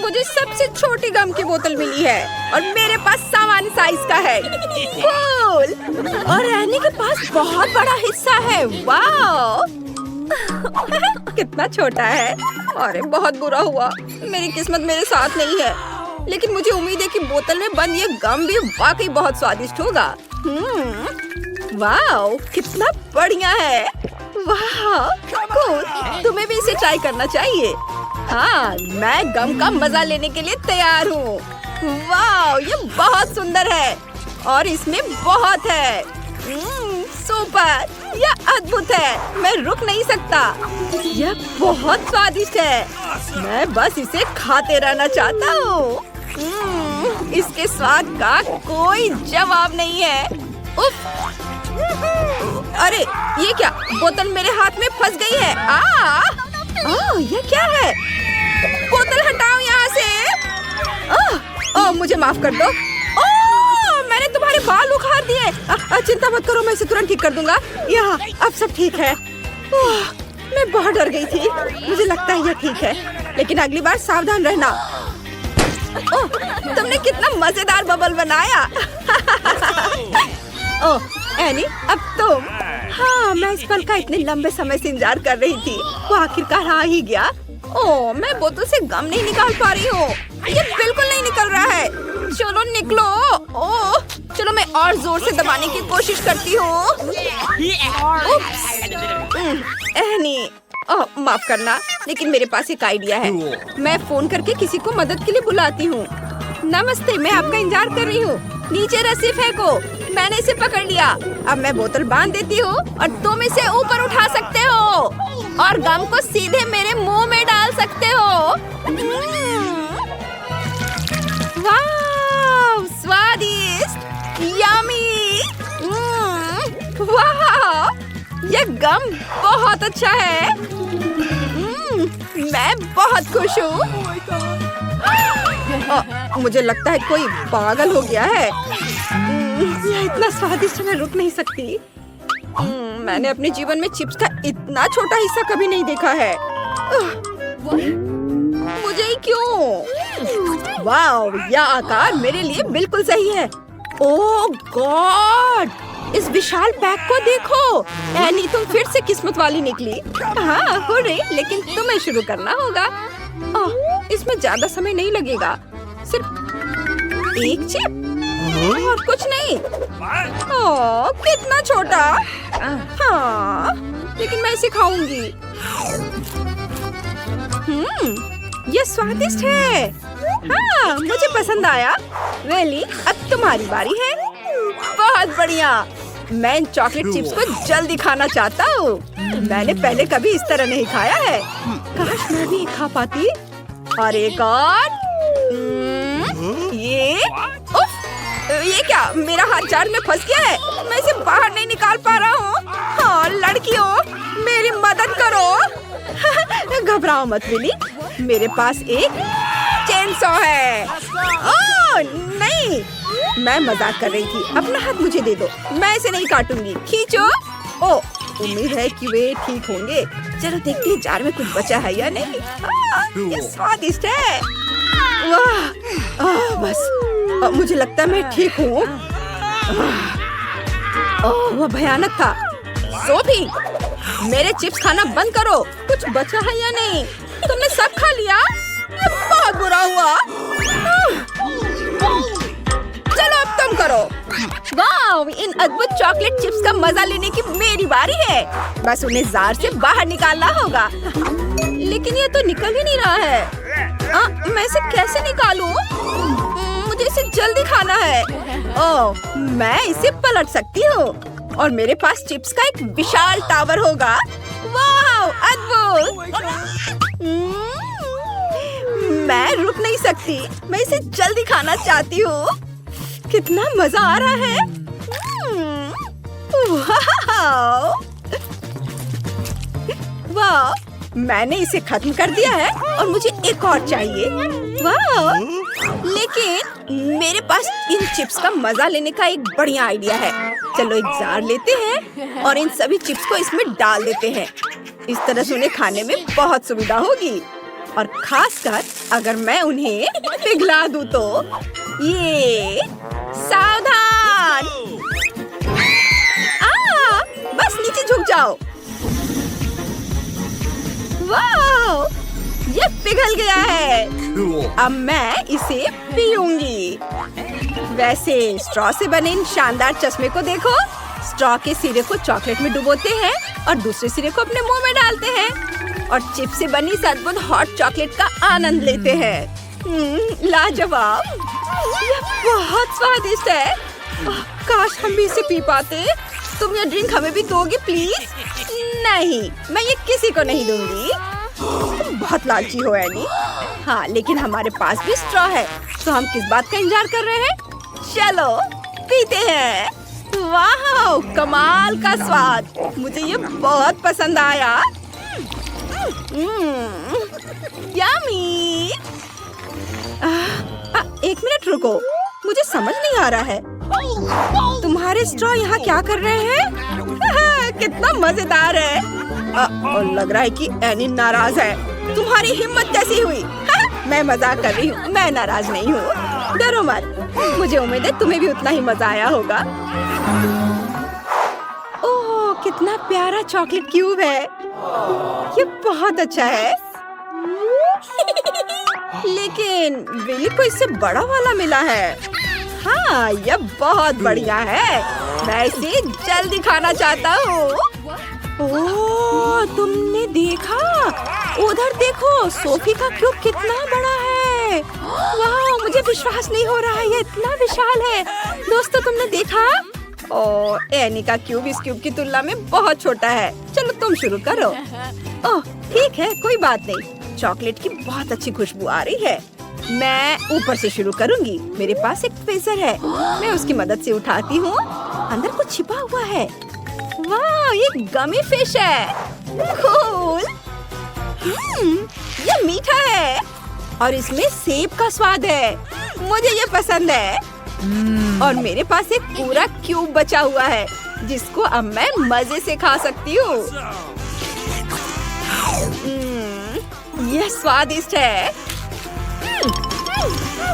मुझे सबसे छोटी गम की बोतल मिली है और मेरे पास सामान्य साइज का है। कूल। और एनी के पास बहुत बड़ा हिस्सा है। वाह कितना छोटा है। अरे बहुत बुरा हुआ, मेरी किस्मत मेरे साथ नहीं है। लेकिन मुझे उम्मीद है कि बोतल में बंद ये गम भी वाकई बहुत स्वादिष्ट होगा। वाह कितना बढ़िया है। वाह कूल, तुम्हें भी इसे ट्राई करना चाहिए। हाँ, मैं गम का मजा लेने के लिए तैयार हूँ। वाह ये बहुत सुंदर है और इसमें बहुत है। सुपर, यह अद्भुत है। मैं रुक नहीं सकता। यह बहुत स्वादिष्ट है। मैं बस इसे खाते रहना चाहता हूँ। इसके स्वाद का कोई जवाब नहीं है। उफ! अरे ये क्या, बोतल मेरे हाथ में फंस गई है। ये क्या है? बोतल हटाओ यहाँ से। मुझे माफ कर दो। मैंने तुम्हारे बाल उखाड़ दिए। चिंता मत करो, मैं इसे तुरंत ठीक कर दूंगा। यहाँ अब सब ठीक है। मैं बहुत डर गई थी। मुझे लगता है यह ठीक है, लेकिन अगली बार सावधान रहना। तुमने कितना मजेदार बबल बनाया। एनी अब तुम। हाँ, मैं इस पल का इतने लंबे समय से इंतजार कर रही थी। वो आखिरकार आ ही गया। मैं बोतल से गम नहीं निकाल पा रही हूँ। ये बिल्कुल नहीं निकल रहा है। चलो निकलो। चलो मैं और जोर से दबाने की कोशिश करती हूँ। एनी माफ करना, लेकिन मेरे पास एक आइडिया है। मैं फोन करके किसी को मदद के लिए बुलाती हूँ। नमस्ते, मैं आपका इंतजार कर रही हूँ। नीचे रस्सी फेंको। मैंने इसे पकड़ लिया। अब मैं बोतल बांध देती हूँ और तुम इसे ऊपर उठा सकते हो और गम को सीधे मेरे मुंह में डाल सकते हो। वाह स्वादिष्ट, यम्मी। वाह यह गम बहुत अच्छा है। मैं बहुत खुश हूँ। मुझे लगता है कोई पागल हो गया है। यह इतना स्वादिष्ट, मैं रुक नहीं सकती। मैंने अपने जीवन में चिप्स का इतना छोटा हिस्सा कभी नहीं देखा है। मुझे ही क्यों? वाह यह आकार मेरे लिए बिल्कुल सही है। ओह गॉड, इस विशाल पैक को देखो। एनी तुम फिर से किस्मत वाली निकली। हाँ हो रही, लेकिन तुम्हें शुरू करना होगा। इसमें ज्यादा समय नहीं लगेगा। सिर्फ एक चिप और कुछ नहीं। कितना छोटा। हाँ, लेकिन मैं इसे खाऊंगी। ये स्वादिष्ट है। हाँ, मुझे पसंद आया। वेली, अब तुम्हारी बारी है। बहुत बढ़िया। मैं इन चॉकलेट चिप्स को जल्दी खाना चाहता हूँ। मैंने पहले कभी इस तरह नहीं खाया है। काश मैं भी खा पाती। और एक और। ये क्या, मेरा हाथ जार में फंस गया है। मैं इसे बाहर नहीं निकाल पा रहा हूँ। हाँ लड़कियों, मेरी मदद करो। घबराओ मत विली, मेरे पास एक चेनसॉ है। नहीं, मैं मजाक कर रही थी। अपना हाथ मुझे दे दो, मैं इसे नहीं काटूंगी। खींचो। उम्मीद है कि वे ठीक होंगे। चलो देखते हैं जार में कुछ बचा है या नहीं। ये स्वादिष्ट है। वाह बस मुझे लगता है मैं ठीक हूँ। वह भयानक था। सोफी, मेरे चिप्स खाना बंद करो। कुछ बचा है या नहीं? तुमने सब खा लिया? ये बहुत बुरा हुआ। चलो अब तुम करो। वाह, इन अद्भुत चॉकलेट चिप्स का मजा लेने की मेरी बारी है। बस उन्हें जार से बाहर निकालना होगा। लेकिन ये तो निकल ही नहीं रहा है। मैं इसे कैसे निकालूं? मुझे इसे जल्दी खाना है। मैं इसे पलट सकती हूँ और मेरे पास चिप्स का एक विशाल टावर होगा। वाह अद्भुत। मैं रुक नहीं सकती। मैं इसे जल्दी खाना चाहती हूँ। कितना मजा आ रहा है। वाह, मैंने इसे खत्म कर दिया है और मुझे एक और चाहिए। वाह, लेकिन मेरे पास इन चिप्स का मजा लेने का एक बढ़िया आइडिया है। चलो एक जार लेते हैं और इन सभी चिप्स को इसमें डाल देते हैं। इस तरह से उन्हें खाने में बहुत सुविधा होगी। और खासकर अगर मैं उन्हें पिघला दूं तो। ये सावधान! बस नीचे झुक जाओ। वाह! ये पिघल गया है। अब मैं इसे पीऊंगी। वैसे स्ट्रॉ से बने इन शानदार चश्मे को देखो। स्ट्रॉ के सिरे को चॉकलेट में डुबोते हैं और दूसरे सिरे को अपने मुंह में डालते हैं और चिप से बनी इस अद्भुत हॉट चॉकलेट का आनंद लेते हैं। लाजवाब! ये बहुत स्वादिष्ट है। काश हम भी इसे पी पाते। तुम ये ड्रिंक हमें भी दोगी प्लीज? नहीं, मैं ये किसी को नहीं दूंगी। तुम बहुत लालची हो एनी। हाँ, लेकिन हमारे पास भी स्ट्रॉ है, तो हम किस बात का इंतजार कर रहे हैं? चलो पीते हैं। वाह, कमाल का स्वाद! मुझे ये बहुत पसंद आया। यम्मी! एक मिनट रुको, मुझे समझ नहीं आ रहा है। तुम्हारे स्ट्रॉ यहाँ क्या कर रहे हैं? कितना मजेदार है। और लग रहा है कि एनी नाराज है। तुम्हारी हिम्मत कैसी हुई? मैं मजाक कर रही हूँ, मैं नाराज नहीं हूँ। डरो मत, मुझे उम्मीद है तुम्हें भी उतना ही मजा आया होगा। ओह, कितना प्यारा चॉकलेट क्यूब है। ये बहुत अच्छा है। लेकिन विली को इससे बड़ा वाला मिला है। हाँ, ये बहुत बढ़िया है। मैं इसे जल्दी खाना चाहता हूँ। ओह, तुमने देखा? उधर देखो, सोफी का क्यूब कितना बड़ा है। वाह, मुझे विश्वास नहीं हो रहा है, ये इतना विशाल है। दोस्तों, तुमने देखा? ओह, एनी का क्यूब इस क्यूब की तुलना में बहुत छोटा है। चलो तुम शुरू करो। ओह, ठीक है, कोई बात नहीं। चॉकलेट की बहुत अच्छी खुशबू आ रही है। मैं ऊपर से शुरू करूंगी। मेरे पास एक ट्विज़र है, मैं उसकी मदद से उठाती हूँ। अंदर कुछ छिपा हुआ है। वाह, ये गमी फिश है। कूल! ये मीठा है और इसमें सेब का स्वाद है। मुझे ये पसंद है। और मेरे पास एक पूरा क्यूब बचा हुआ है, जिसको अब मैं मजे से खा सकती हूँ। यह स्वादिष्ट है।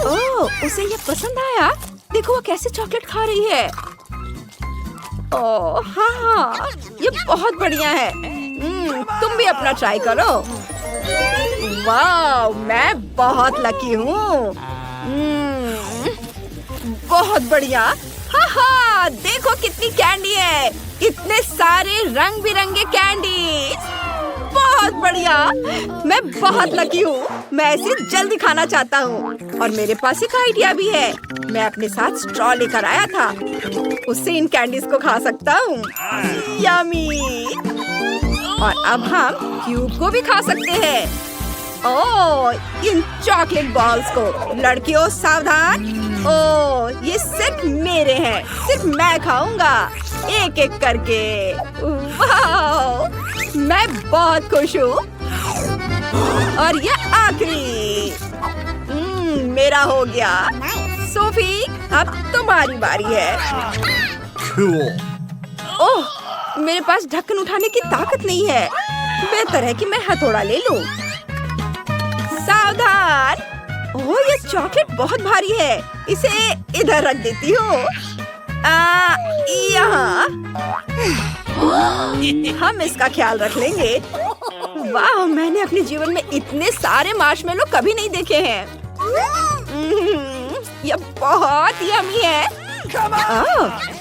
ओह, उसे ये पसंद आया। देखो वो कैसे चॉकलेट खा रही है। ओह हाँ, ये बहुत बढ़िया है। तुम भी अपना ट्राई करो। वाह, मैं बहुत लकी हूँ। बहुत बढ़िया। हाँ, देखो कितनी कैंडी है। इतने सारे रंग बिरंगे कैंडी। बहुत बढ़िया। मैं बहुत लकी हूँ। मैं इसे जल्दी खाना चाहता हूँ। और मेरे पास एक आइडिया भी है। मैं अपने साथ स्ट्रॉ लेकर आया था, उससे इन कैंडीज को खा सकता हूँ। यम्मी। और अब हम क्यूब को भी खा सकते हैं। ओह, इन चॉकलेट बॉल्स को। लड़कियों सावधान। ओह, ये सिर्फ मेरे हैं, सिर्फ मैं खाऊंगा एक एक करके। वाह, मैं बहुत खुश हूँ। और ये आखिरी। मेरा हो गया। सोफी, अब तुम्हारी बारी है। ओह, मेरे पास ढक्कन उठाने की ताकत नहीं है। बेहतर है कि मैं हथौड़ा ले लूं। सावधान। ओह, ये चॉकलेट बहुत भारी है। इसे इधर रख देती हूँ। यहाँ हम इसका ख्याल रख लेंगे। वाह, मैंने अपने जीवन में इतने सारे मार्शमेलो कभी नहीं देखे हैं। ये बहुत यम्मी है।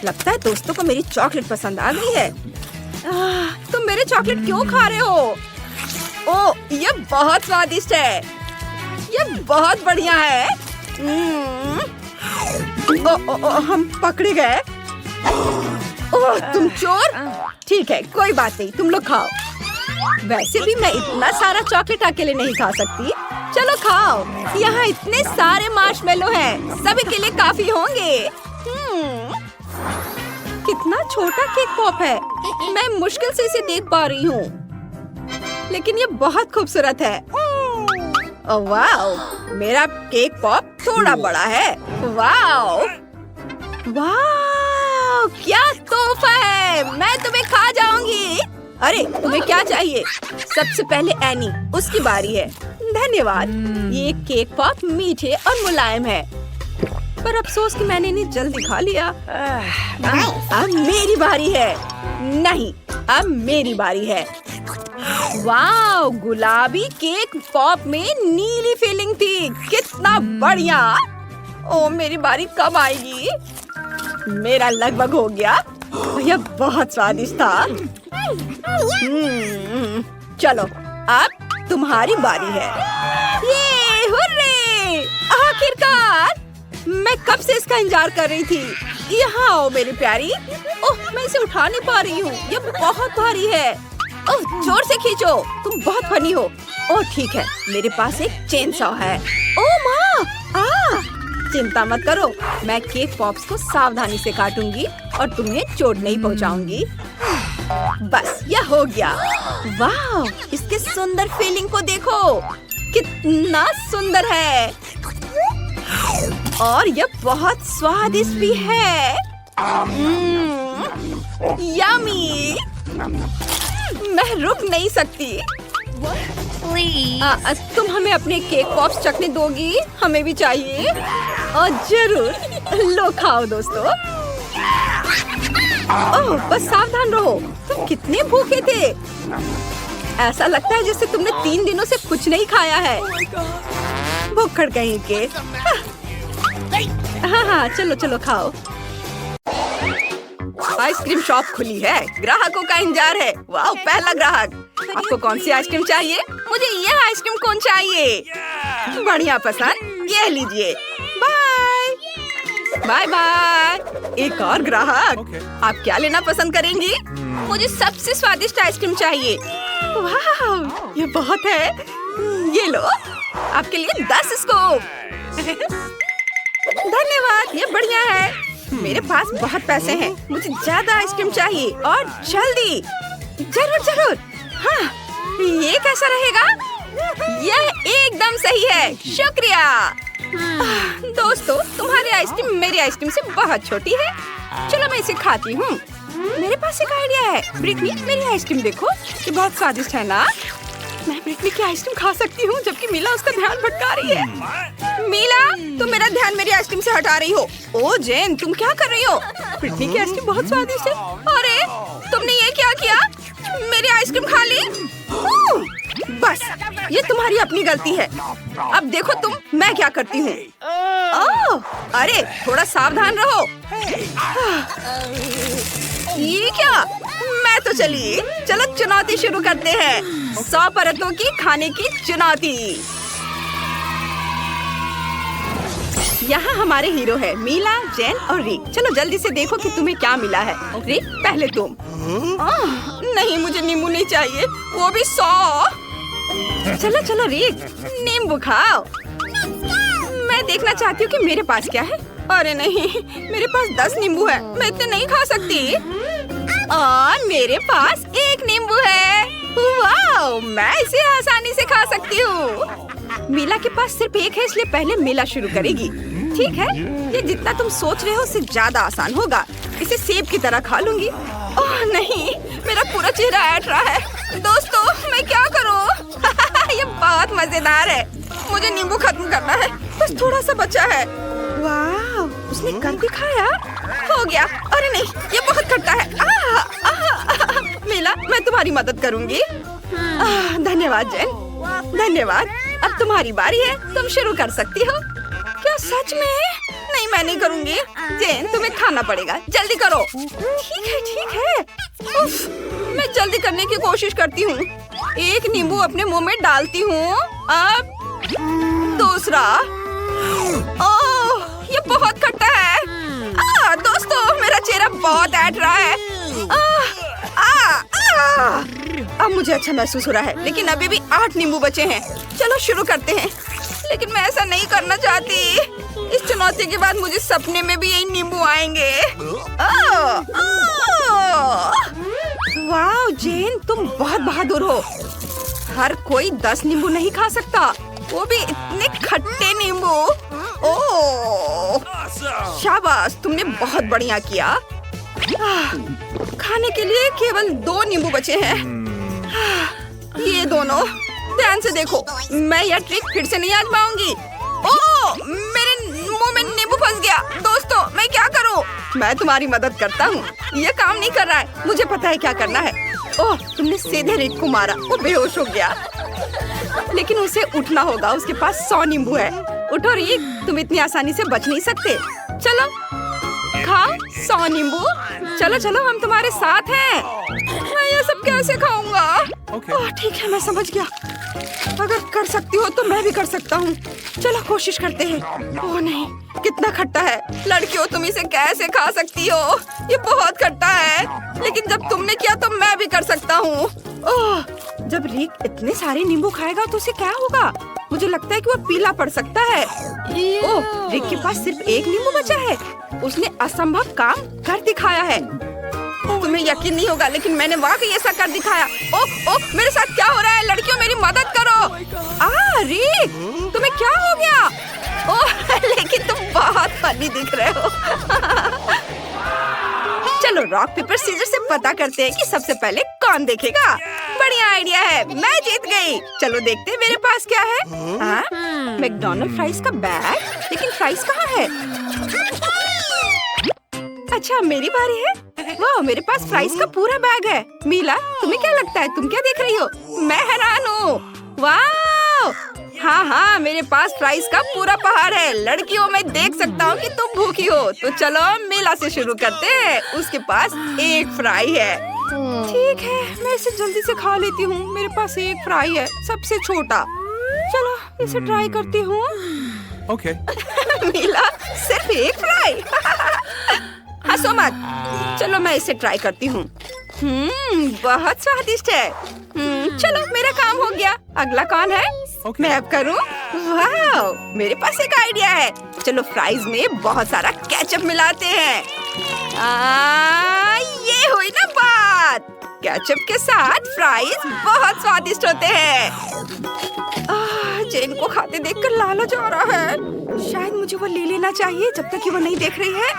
लगता है दोस्तों को मेरी चॉकलेट पसंद आ गई है। तुम मेरे चॉकलेट क्यों खा रहे हो? ओह, ये बहुत स्वादिष्ट है। ये बहुत बढ़िया है। हम पकड़े गए। ओह, तुम चोर। ठीक है, कोई बात नहीं, तुम लोग खाओ। वैसे भी मैं इतना सारा चॉकलेट अकेले नहीं खा सकती। चलो खाओ। यहाँ इतने सारे मार्शमेलो हैं, सभी के लिए काफी होंगे। कितना छोटा केक पॉप है। मैं मुश्किल से इसे देख पा रही हूँ, लेकिन ये बहुत खूबसूरत है। ओह वाह, मेरा केक पॉप थोड़ा बड़ा है। वाह वाह, क्या तोहफा है। मैं तुम्हें खा जाऊंगी। अरे, तुम्हें क्या चाहिए? सबसे पहले एनी, उसकी बारी है। धन्यवाद। ये केक पॉप मीठे और मुलायम है, पर अफसोस कि मैंने इन्हें जल्दी खा लिया। अब मेरी बारी है। नहीं, अब मेरी बारी है। वाह, गुलाबी केक पॉप में नीली फीलिंग थी। कितना बढ़िया। ओ, मेरी बारी कब आएगी? मेरा लगभग हो गया। यह बहुत स्वादिष्ट था। चलो, अब तुम्हारी बारी है। ये हुर्रे! आखिरकार! मैं कब से इसका इंतजार कर रही थी। यहाँ आओ मेरी प्यारी। ओह, मैं इसे उठा नहीं पा रही हूँ। ये बहुत भारी है। ओह, जोर से खींचो। तुम बहुत फनी हो। ओह, ठीक है, मेरे पास एक चेन सॉ है। ओह माँ! चिंता मत करो, मैं केक पॉप्स को सावधानी से काटूंगी और तुम्हें चोट नहीं पहुंचाऊंगी। बस, यह हो गया। वाह, इसके सुंदर फीलिंग को देखो। कितना सुंदर है और यह बहुत स्वादिष्ट भी है। यम्मी! मैं रुक नहीं सकती। तुम हमें अपने केक पॉप्स चखने दोगी? हमें भी चाहिए। और जरूर। लो, खाओ दोस्तों। ओह, बस सावधान रहो। तुम कितने भूखे थे। ऐसा लगता है जैसे तुमने 3 दिनों से कुछ नहीं खाया है। भूखड़ कहीं के। हाँ, चलो चलो खाओ। आइसक्रीम शॉप खुली है। ग्राहकों का इंतजार है। वाह, पहला ग्राहक। आपको कौन सी आइसक्रीम चाहिए? मुझे यह आइसक्रीम कोन चाहिए। बढ़िया पसंद, ये लीजिए। Bye bye bye. एक और ग्राहक। आप क्या लेना पसंद करेंगी? मुझे सबसे स्वादिष्ट आइसक्रीम चाहिए। वाह, ये बहुत है। ये लो, आपके लिए 10 स्कूप। धन्यवाद, ये बढ़िया है। मेरे पास बहुत पैसे हैं। मुझे ज्यादा आइसक्रीम चाहिए और जल्दी। जरूर जरूर। हाँ, ये कैसा रहेगा? यह एकदम सही है। शुक्रिया। दोस्तों, तुम्हारी आइसक्रीम मेरी आइसक्रीम से बहुत छोटी है। चलो मैं इसे खाती हूँ। मेरे पास एक आइडिया है। ब्रिटनी, मेरी आइसक्रीम देखो, ये बहुत स्वादिष्ट है ना? मैं ब्रिटनी की आइसक्रीम खा सकती हूँ जबकि मीला उसका ध्यान भटका रही है। मीला, तुम मेरा ध्यान मेरी आइसक्रीम से हटा रही हो। ओ जेन, तुम क्या कर रही हो? ब्रिटनी की आइसक्रीम बहुत स्वादिष्ट है। अरे, तुमने ये क्या किया? मेरी आइसक्रिम खा ली। बस, ये तुम्हारी अपनी गलती है। अब देखो तुम, मैं क्या करती हूँ। अरे, थोड़ा सावधान रहो। ये क्या? मैं तो चली। चलो चुनौती शुरू करते हैं। 100 परतों की खाने की चुनौती। यहाँ हमारे हीरो है मीला, जेन और रिक। चलो जल्दी से देखो कि तुम्हें क्या मिला है। रिक, पहले तुम। नहीं, मुझे नींबू नहीं चाहिए, वो भी 100। चलो चलो रिक, नींबू खाओ। मैं देखना चाहती हूँ कि मेरे पास क्या है। अरे नहीं, मेरे पास 10 नींबू है। मैं इतने नहीं खा सकती। और मेरे पास 1 नींबू है। वाह, मैं इसे आसानी से खा सकती हूँ। मीला के पास सिर्फ 1 है, इसलिए पहले मीला शुरू करेगी। ठीक है, ये जितना तुम सोच रहे हो उससे ज्यादा आसान होगा। इसे सेब की तरह खा लूंगी। ओह नहीं, मेरा पूरा चेहरा ऐंठ रहा है। दोस्तों, मैं क्या करूँ? ये बहुत मजेदार है। मुझे नींबू खत्म करना है। बस थोड़ा सा बचा है। वाह, उसने कर दिखाया। हो गया। अरे नहीं, ये बहुत खट्टा है। मीला, मैं तुम्हारी मदद करूंगी। धन्यवाद जेन, धन्यवाद। अब तुम्हारी बारी है, तुम शुरू कर सकती हो। क्या सच में? नहीं, मैं नहीं करूंगी। जेन, तुम्हें खाना पड़ेगा, जल्दी करो। ठीक है ठीक है। उफ, मैं जल्दी करने की कोशिश करती हूँ। 1 नींबू अपने मुंह में डालती हूँ। अब दूसरा। ओह, ये बहुत खट्टा है। दोस्तों, मेरा चेहरा बहुत ऐंठ रहा है। अब मुझे अच्छा महसूस हो रहा है, लेकिन अभी भी 8 नींबू बचे हैं। चलो शुरू करते हैं। लेकिन मैं ऐसा नहीं करना चाहती। इस चुनौती के बाद मुझे सपने में भी यही नींबू आएंगे। वाह जेन, तुम बहुत बहादुर हो। हर कोई 10 नींबू नहीं खा सकता, वो भी इतने खट्टे नींबू। ओह, शाबाश, तुमने बहुत बढ़िया किया। खाने के लिए केवल 2 नींबू बचे हैं। ये दोनों ध्यान से देखो, मैं यह ट्रिक फिर से नहीं आजमाऊंगी। ओह, मेरे मुंह में नींबू फंस गया। दोस्तों, मैं क्या करूं? मैं तुम्हारी मदद करता हूँ। यह काम नहीं कर रहा है। मुझे पता है क्या करना है। ओह, तुमने सीधे रिक को मारा, वो बेहोश हो गया। लेकिन उसे उठना होगा, उसके पास 100 नींबू है। उठो रिक, तुम इतनी आसानी से बच नहीं सकते। चलो खाओ 100 नींबू। चलो चलो, हम तुम्हारे साथ हैं। मैं ये सब कैसे खाऊंगा? ओह, ठीक है, मैं समझ गया। अगर कर सकती हो तो मैं भी कर सकता हूँ। चलो कोशिश करते हैं। ओह नहीं, कितना खट्टा है। लड़कियों, तुम इसे कैसे खा सकती हो? ये बहुत खट्टा है। लेकिन जब तुमने किया तो मैं भी कर सकता हूँ। ओह, जब रिक इतने सारे नींबू खाएगा तो उसे क्या होगा? मुझे लगता है कि वो पीला पड़ सकता है। ओह, रिक के पास सिर्फ 1 नींबू बचा है। उसने असंभव काम कर दिखाया है। तुम्हें यकीन नहीं होगा, लेकिन मैंने वाकई ऐसा कर दिखाया। ओह ओह, मेरे साथ क्या हो रहा है? लड़कियों, मेरी मदद करो। रिक, तुम्हें क्या हो गया? ओह, लेकिन तुम बहुत फनी दिख रहे हो। चलो रॉक पेपर सीजर से पता करते हैं कि सबसे पहले कौन देखेगा। बढ़िया आइडिया है, मैं जीत गई। चलो देखते हैं मेरे पास क्या है। मैकडॉनल्ड फ्राइज का बैग, लेकिन फ्राइज कहाँ है? अच्छा, मेरी बारी है। वाह, मेरे पास फ्राइज का पूरा बैग है। मीला, तुम्हें क्या लगता है? तुम क्या देख रही हो? मैं हैरान हूँ। वाह, हाँ, मेरे पास फ्राइज का पूरा पहाड़ है। लड़कियों, मैं देख सकता हूँ कि तुम भूखी हो। तो चलो मीला से शुरू करते हैं। उसके पास 1 फ्राई है। ठीक है, मैं इसे जल्दी से खा लेती हूँ। मेरे पास 1 फ्राई है, सबसे छोटा। चलो इसे ट्राई करती हूँ। ओके। मीला, सिर्फ 1 फ्राई? हंसो मत। चलो मैं इसे ट्राई करती हूँ। बहुत स्वादिष्ट है। चलो मेरा काम हो गया। अगला कौन है? मैं अब करूँ? वाह, मेरे पास एक आइडिया है। चलो फ्राइज में बहुत सारा केचप मिलाते हैं। ये हुई ना बात। केचप के साथ फ्राइज बहुत स्वादिष्ट होते हैं। जेन को खाते देखकर लालच आ रहा है। शायद मुझे वो ले लेना चाहिए जब तक कि वो नहीं देख रही है।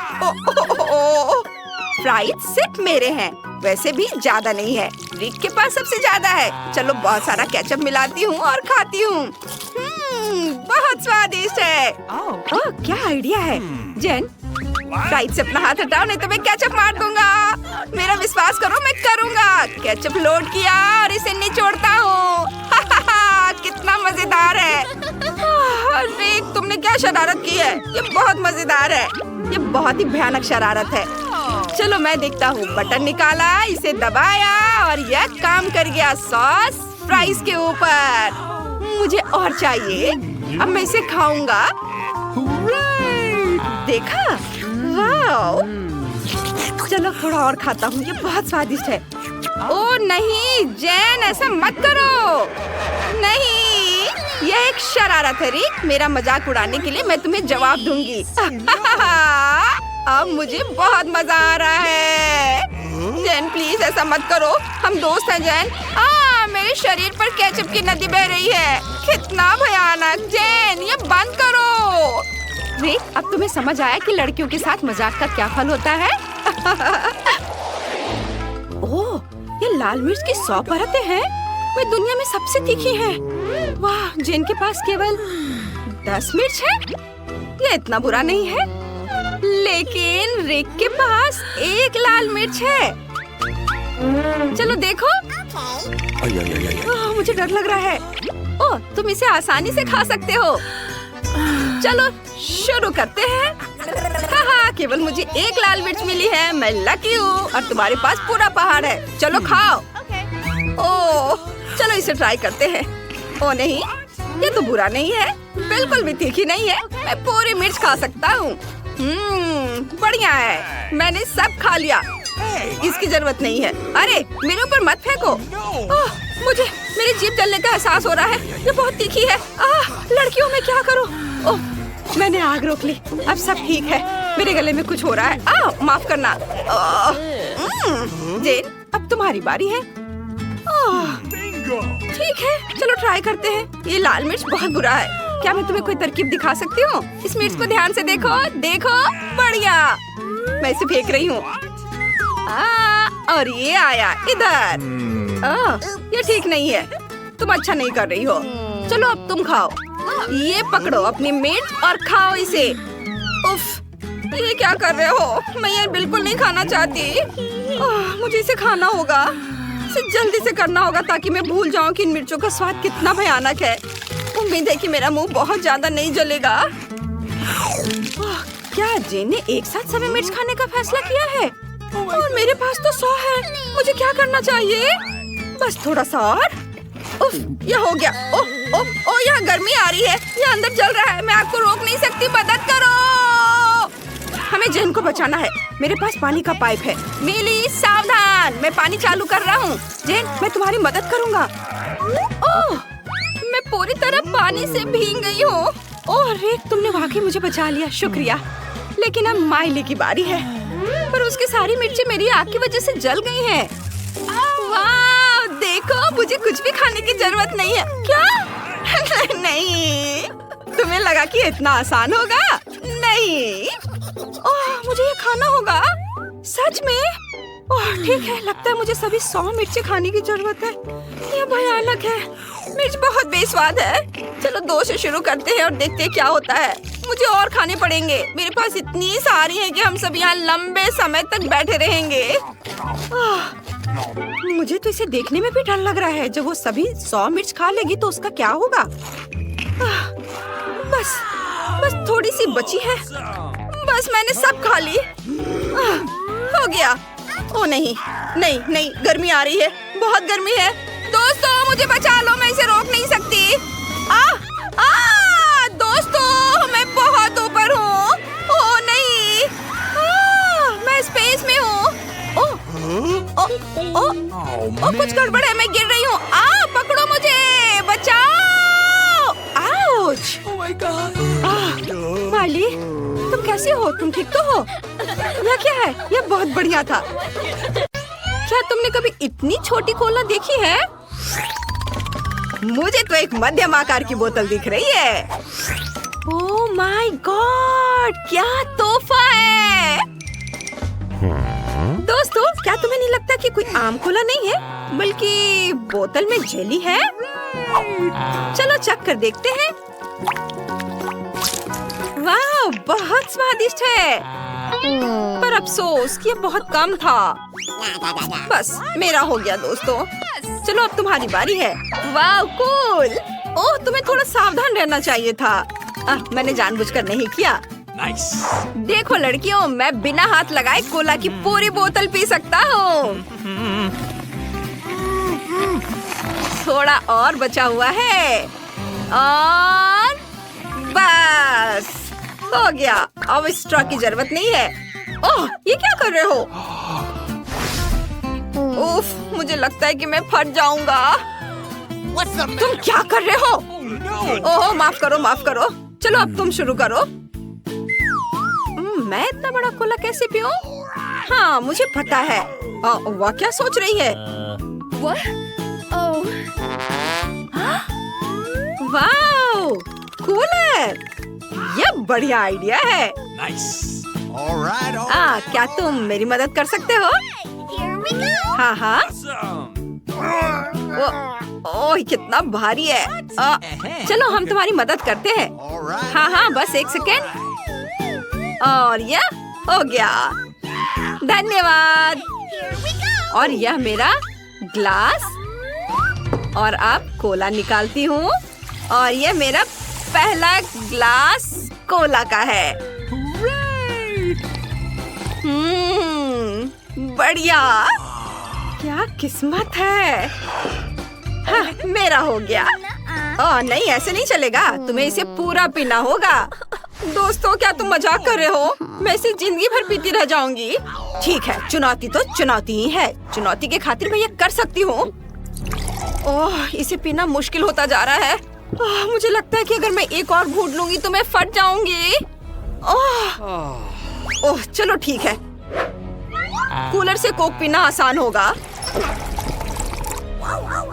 फ्राइज सिर्फ मेरे हैं, वैसे भी ज्यादा नहीं है। रिक के पास सबसे ज्यादा है। चलो बहुत सारा केचप मिलाती हूँ और खाती हूँ। बहुत स्वादिष्ट है। ओह, क्या आइडिया है। जेन, फ्राइज से अपना हाथ हटाओ, नहीं तो मैं केचप मार दूंगा। मेरा विश्वास करो, मैं करूँगा। केचप लोड किया और इसे निचोड़ता हूँ। कितना मजेदार है। रिक, तुमने क्या शरारत की है? ये बहुत मजेदार है। ये बहुत ही भयानक शरारत है। चलो मैं देखता हूँ। बटन निकाला, इसे दबाया और यह काम कर गया। सॉस फ्राइज के ऊपर। मुझे और चाहिए। अब मैं इसे खाऊंगा। देखा? वाओ, चलो थोड़ा और खाता हूँ। ये बहुत स्वादिष्ट है। ओह नहीं जेन, ऐसा मत करो। नहीं, यह एक शरारत है रिक। मेरा मजाक उड़ाने के लिए मैं तुम्हें जवाब दूंगी। अब मुझे बहुत मजा आ रहा है। जेन प्लीज ऐसा मत करो, हम दोस्त हैं जेन। मेरे शरीर पर केचप की नदी बह रही है। कितना भयानक। जेन, ये बंद करो। रिक, अब तुम्हें समझ आया कि लड़कियों के साथ मजाक का क्या फल होता है? ओह, ये लाल मिर्च की 100 परतें हैं। वे दुनिया में सबसे तीखी हैं। वाह, जेन के पास केवल 10 मिर्च है। ये इतना बुरा नहीं है। लेकिन रिक के पास 1 लाल मिर्च है। चलो देखो। मुझे डर लग रहा है। ओह, तुम इसे आसानी से खा सकते हो। चलो शुरू करते हैं। केवल मुझे 1 लाल मिर्च मिली है। मैं लकी हूँ और तुम्हारे पास पूरा पहाड़ है। चलो खाओ। ओह, चलो इसे ट्राई करते हैं। ओह नहीं, ये तो बुरा नहीं है। बिल्कुल भी तीखी नहीं है। मैं पूरी मिर्च खा सकता हूँ। बढ़िया है। मैंने सब खा लिया। इसकी जरूरत नहीं है। अरे मेरे ऊपर मत फेंको। मुझे मेरी जीभ जलने का एहसास हो रहा है। ये बहुत तीखी है। लड़कियों में क्या करूँ? ओह, मैंने आग रोक ली। अब सब ठीक है। मेरे गले में कुछ हो रहा है। माफ करना। जेन, अब तुम्हारी बारी है। ठीक है, चलो ट्राई करते हैं। ये लाल मिर्च बहुत बुरा है। क्या मैं तुम्हें कोई तरकीब दिखा सकती हूँ? इस मिर्च को ध्यान से देखो। देखो, बढ़िया। मैं इसे फेंक रही हूँ। और ये आया इधर। ये ठीक नहीं है। तुम अच्छा नहीं कर रही हो। चलो अब तुम खाओ। ये पकड़ो अपनी मिर्च और खाओ इसे। उफ, ये क्या कर रहे हो? मैं ये बिल्कुल नहीं खाना चाहती। मुझे इसे खाना होगा। इसे जल्दी से करना होगा ताकि मैं भूल जाऊं कि इन मिर्चों का स्वाद कितना भयानक है। उम्मीद है कि मेरा मुंह बहुत ज्यादा नहीं जलेगा। क्या जेन ने एक साथ सभी मिर्च खाने का फैसला किया है? और मेरे पास तो 100 है। मुझे क्या करना चाहिए? बस थोड़ा सा और। उफ, ये हो गया। ओह ओह ओह, यहाँ गर्मी आ रही है। ये अंदर जल रहा है। मैं आपको रोक नहीं सकती। मदद करो। हमें जेन को बचाना है। मेरे पास पानी का पाइप है। मिली सावधान, मैं पानी चालू कर रहा हूँ। जेन, मैं तुम्हारी मदद करूँगा। ओह, मैं पूरी तरह पानी से भीग गई हूँ। ओह रिक, तुमने वाकई मुझे बचा लिया, शुक्रिया। लेकिन अब माइली की बारी है। पर उसकी सारी मिर्ची मेरी आग की वजह से जल गई हैं। वाह, देखो, मुझे कुछ भी खाने की जरूरत नहीं है। क्या? नहीं, तुम्हें लगा कि इतना आसान होगा? नहीं। ओह, मुझे ये खाना होगा। सच में? ओह ठीक है, लगता है मुझे सभी 100 मिर्ची खाने की जरूरत है। ये भयानक है। मिर्च बहुत बेस्वाद है। चलो 2 से शुरू करते हैं और देखते हैं क्या होता है। मुझे और खाने पड़ेंगे। मेरे पास इतनी सारी हैं कि हम सब यहाँ लंबे समय तक बैठे रहेंगे। मुझे तो इसे देखने में भी डर लग रहा है। जब वो सभी 100 मिर्च खा लेगी तो उसका क्या होगा? बस थोड़ी सी बची है। बस मैंने सब खा ली। हो गया। ओ नहीं, गर्मी आ रही है। बहुत गर्मी है। दोस्तों, मुझे बचा लो। मैं इसे रोक नहीं सकती। दोस्तों, मैं बहुत ऊपर हूँ। ओ नहीं, मैं स्पेस में हूँ। कुछ गड़बड़ है। मैं गिर रही हूँ। पकड़ो मुझे, बचाओ। आउच। माली, तुम कैसे हो? तुम ठीक तो हो? यह क्या है? यह बहुत बढ़िया था। क्या तुमने कभी इतनी छोटी कोला देखी है? मुझे तो एक मध्यम आकार की बोतल दिख रही है। ओह माय गॉड, क्या तोहफा है। दोस्तों, क्या तुम्हें नहीं लगता कि कोई आम कोला नहीं है, बल्कि बोतल में जेली है? चलो चख कर देखते हैं। वाह, बहुत स्वादिष्ट है। पर अफसोस कि यह बहुत कम था। बस मेरा हो गया दोस्तों। चलो अब तुम्हारी बारी है। वाह कूल। ओह, तुम्हें थोड़ा सावधान रहना चाहिए था। मैंने जानबूझकर नहीं किया। देखो लड़कियों, मैं बिना हाथ लगाए कोला की पूरी बोतल पी सकता हूँ। थोड़ा और बचा हुआ है और बस हो गया। अब स्ट्रॉ की जरूरत नहीं है। ओह, ये क्या कर रहे हो? उफ, मुझे लगता है कि मैं फट जाऊंगा। तुम क्या कर रहे हो? ओह, माफ करो। चलो अब तुम शुरू करो। मैं इतना बड़ा कोला कैसे पीऊं? हाँ, मुझे पता है। वह क्या सोच रही है? Wow, cooler. यह बढ़िया आइडिया है। क्या तुम मेरी मदद कर सकते हो? हाँ। ओह, कितना भारी है। चलो हम तुम्हारी मदद करते हैं। हाँ, बस 1 सेकेंड। और यह हो गया। धन्यवाद। और यह मेरा ग्लास। और अब कोला निकालती हूँ। और यह मेरा पहला ग्लास कोला का है। बढ़िया। क्या किस्मत है। हाँ, मेरा हो गया। नहीं, ऐसे नहीं चलेगा। तुम्हें इसे पूरा पीना होगा। दोस्तों, क्या तुम मजाक कर रहे हो? मैं इसे जिंदगी भर पीती रह जाऊंगी। ठीक है, चुनौती तो चुनौती ही है। चुनौती के खातिर मैं ये कर सकती हूँ। ओह, इसे पीना मुश्किल होता जा रहा है। मुझे लगता है कि अगर मैं एक और घूंट लूंगी तो मैं फट जाऊंगी। ओह, चलो ठीक है। कूलर से कोक पीना आसान होगा।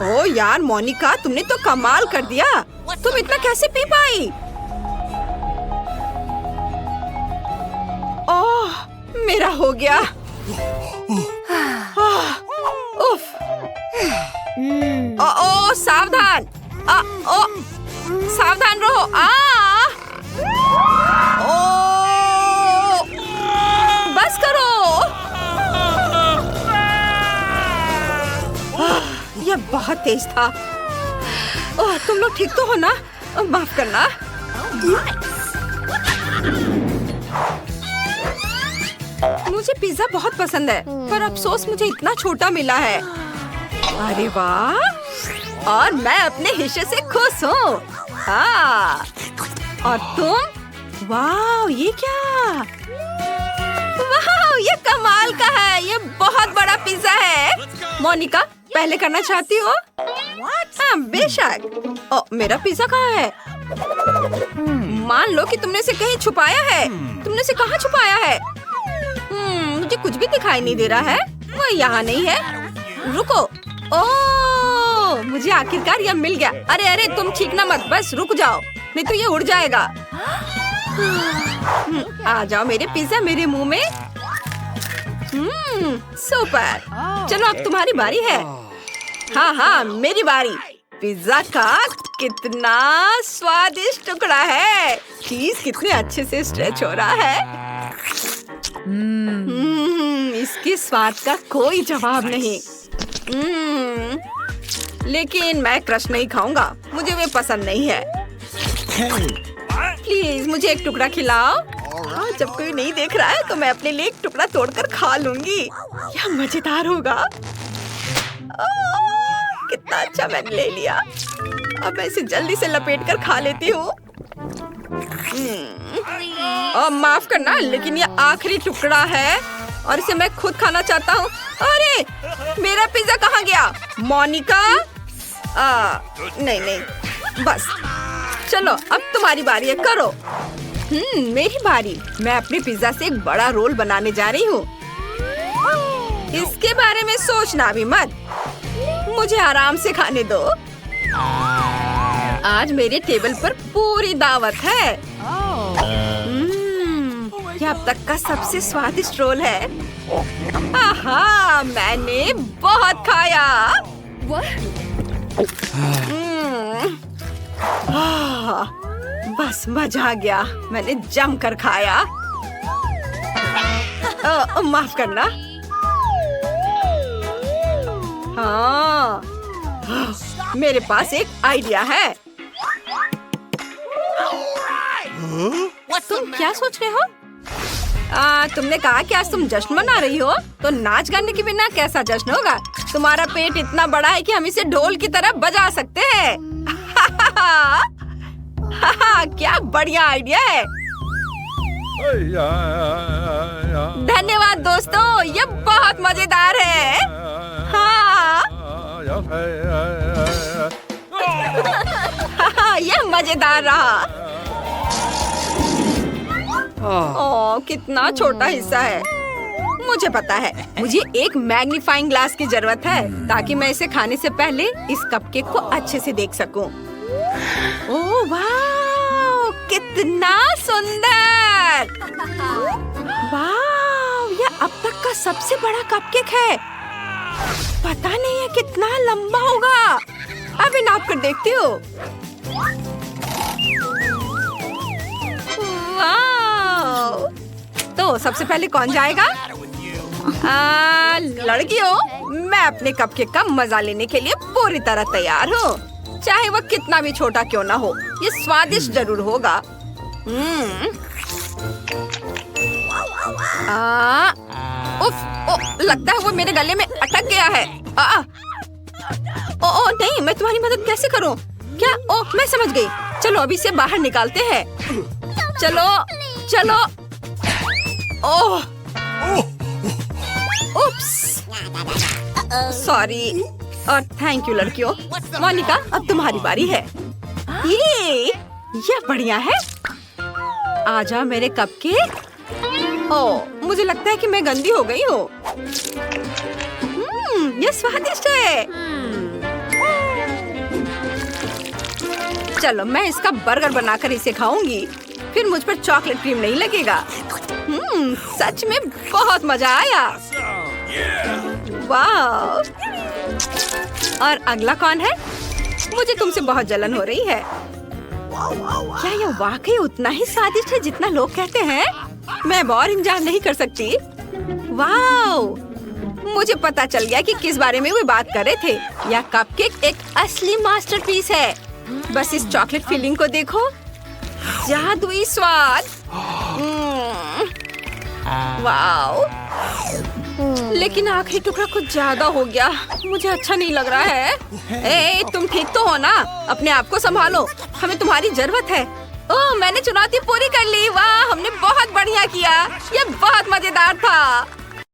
ओह यार मोनिका, तुमने तो कमाल कर दिया। तुम इतना कैसे पी पाई? ओह, मेरा हो गया। उफ, ओ ओ सावधान। ओ सावधान रहो। ओ बस करो। ये बहुत तेज था। ओह, तुम लोग ठीक तो हो ना? माफ करना। मुझे पिज्जा बहुत पसंद है, पर अफसोस मुझे इतना छोटा मिला है। अरे वाह! और मैं अपने हिस्से से खुश हूँ। हाँ, और तुम? वाह, ये क्या? वाह, ये कमाल का है। ये बहुत बड़ा पिज्जा है। मोनिका, पहले करना चाहती हो? हाँ, बेशक। ओ, मेरा पिज्जा कहाँ है? मान लो कि तुमने इसे कहीं छुपाया है। तुमने इसे कहाँ छुपाया है? मुझे कुछ भी दिखाई नहीं दे रहा है। वो यहाँ नहीं है। रुको। ओह, मुझे आखिरकार यह मिल गया। अरे अरे, तुम छींकना मत, बस रुक जाओ, नहीं तो ये उड़ जाएगा। आ जाओ मेरे पिज्जा मेरे मुंह में। सुपर। चलो अब तुम्हारी बारी है। हाँ हाँ, मेरी बारी। पिज्जा का कितना स्वादिष्ट टुकड़ा है। चीज कितने अच्छे से स्ट्रेच हो रहा है। इसके स्वाद का कोई जवाब नहीं। लेकिन मैं क्रश नहीं खाऊंगा, मुझे वे पसंद नहीं है। प्लीज मुझे एक टुकड़ा खिलाओ। जब कोई नहीं देख रहा है तो मैं अपने लिए एक टुकड़ा तोड़कर खा लूंगी। यह मजेदार होगा। कितना अच्छा मैंने ले लिया। अब मैं इसे जल्दी से लपेट कर खा लेती हूँ। माफ करना, लेकिन यह आखिरी टुकड़ा है और इसे मैं खुद खाना चाहता हूँ। अरे, मेरा पिज्जा कहाँ गया? मोनिका? नहीं नहीं, बस। चलो अब तुम्हारी बारी है, करो। मेरी बारी। मैं अपने पिज्जा से एक बड़ा रोल बनाने जा रही हूँ। इसके बारे में सोचना भी मत, मुझे आराम से खाने दो। आज मेरे टेबल पर पूरी दावत है। यह अब तक का सबसे स्वादिष्ट रोल है। आहा, मैंने बहुत खाया। बस मजा आ गया, मैंने जमकर खाया। माफ करना। हाँ, मेरे पास एक आइडिया है। तुम क्या सोच रहे हो? तुमने कहा कि आज तुम जश्न मना रही हो, तो नाच गाने के बिना कैसा जश्न होगा? तुम्हारा पेट इतना बड़ा है कि हम इसे ढोल की तरह बजा सकते हैं। क्या बढ़िया आइडिया है। धन्यवाद दोस्तों, ये बहुत मजेदार है। हाँ। यह मजेदार रहा। ओह, कितना छोटा हिस्सा है। मुझे पता है, मुझे एक मैग्नीफाइंग ग्लास की जरूरत है ताकि मैं इसे खाने से पहले इस कपकेक को अच्छे से देख सकूं। ओह वाह, कितना सुंदर। वाह, यह अब तक का सबसे बड़ा कपकेक है। पता नहीं है कितना लंबा होगा। अभी नाप कर देखती हूँ। वाह, तो सबसे पहले कौन जाएगा? लड़कियों, मैं अपने कपकेक का मजा लेने के लिए पूरी तरह तैयार हूँ। चाहे वह कितना भी छोटा क्यों ना हो, ये स्वादिष्ट जरूर होगा। लगता है वो मेरे गले में अटक गया है। ओ नहीं, मैं तुम्हारी मदद कैसे करूँ? क्या? मैं समझ गई। चलो अभी से बाहर निकालते हैं। चलो चलो। ओह, उप्स, सॉरी और थैंक यू लड़कियों। मोनिका, अब तुम्हारी बारी है। ये बढ़िया है। आजा मेरे कपकेक। ओह, मुझे लगता है कि मैं गंदी हो गई हूँ। ये स्वादिष्ट है। चलो मैं इसका बर्गर बनाकर इसे खाऊंगी, फिर मुझ पर चॉकलेट क्रीम नहीं लगेगा। सच में बहुत मजा आया। वाह, और अगला कौन है? मुझे तुमसे बहुत जलन हो रही है। क्या यह वाकई उतना ही स्वादिष्ट है जितना लोग कहते हैं? मैं और इंतजार नहीं कर सकती। वाओ! मुझे पता चल गया कि किस बारे में वे बात कर रहे थे। यह कपकेक एक असली मास्टरपीस है। बस इस चॉकलेट फिलिंग को देखो, जादुई स्वाद। वाओ! लेकिन आखिरी टुकड़ा कुछ ज्यादा हो गया। मुझे अच्छा नहीं लग रहा है। ए, तुम ठीक तो हो ना? अपने आप को संभालो, हमें तुम्हारी जरूरत है। ओह, मैंने चुनौती पूरी कर ली। वाह, हमने बहुत बढ़िया किया। ये बहुत मजेदार था।